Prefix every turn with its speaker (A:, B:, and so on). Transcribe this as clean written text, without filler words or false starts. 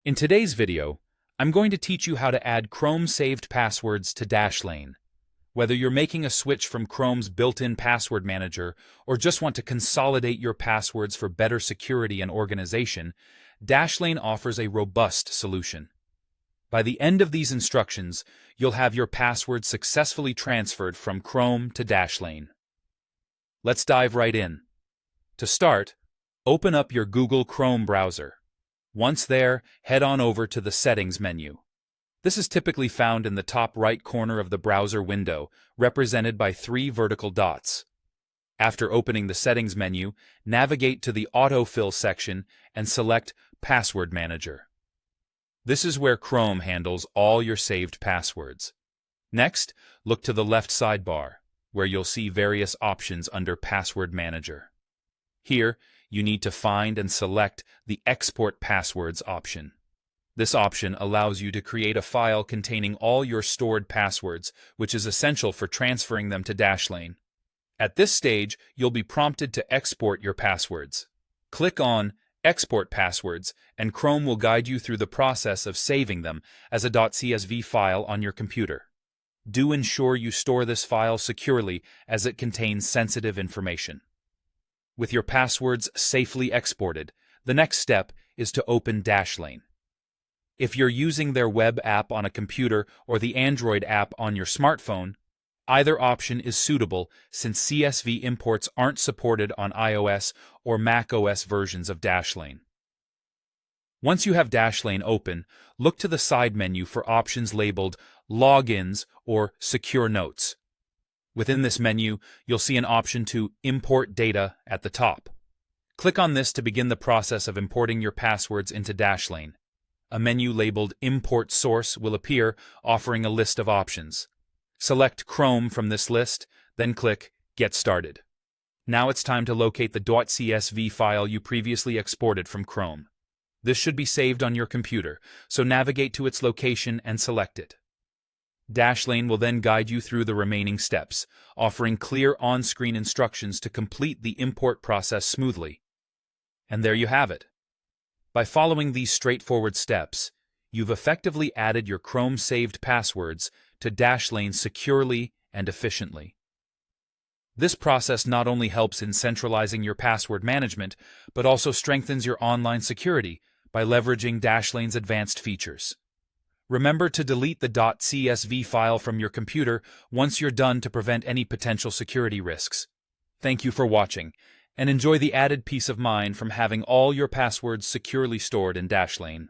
A: In today's video, I'm going to teach you how to add Chrome-saved passwords to Dashlane. Whether you're making a switch from Chrome's built-in password manager or just want to consolidate your passwords for better security and organization, Dashlane offers a robust solution. By the end of these instructions, you'll have your password successfully transferred from Chrome to Dashlane. Let's dive right in. To start, open up your Google Chrome browser. Once there, head on over to the Settings menu. This is typically found in the top right corner of the browser window, represented by 3 vertical dots. After opening the Settings menu, navigate to the Autofill section and select Password Manager. This is where Chrome handles all your saved passwords. Next, look to the left sidebar, where you'll see various options under Password Manager. Here, you need to find and select the Export Passwords option. This option allows you to create a file containing all your stored passwords, which is essential for transferring them to Dashlane. At this stage, you'll be prompted to export your passwords. Click on Export Passwords, and Chrome will guide you through the process of saving them as a .csv file on your computer. Do ensure you store this file securely, as it contains sensitive information. With your passwords safely exported, the next step is to open Dashlane. If you're using their web app on a computer or the Android app on your smartphone, either option is suitable since CSV imports aren't supported on iOS or macOS versions of Dashlane. Once you have Dashlane open, look to the side menu for options labeled Logins or Secure Notes. Within this menu, you'll see an option to Import Data at the top. Click on this to begin the process of importing your passwords into Dashlane. A menu labeled Import Source will appear, offering a list of options. Select Chrome from this list, then click Get Started. Now it's time to locate the .csv file you previously exported from Chrome. This should be saved on your computer, so navigate to its location and select it. Dashlane will then guide you through the remaining steps, offering clear on-screen instructions to complete the import process smoothly. And there you have it. By following these straightforward steps, you've effectively added your Chrome-saved passwords to Dashlane securely and efficiently. This process not only helps in centralizing your password management, but also strengthens your online security by leveraging Dashlane's advanced features. Remember to delete the .csv file from your computer once you're done to prevent any potential security risks. Thank you for watching, and enjoy the added peace of mind from having all your passwords securely stored in Dashlane.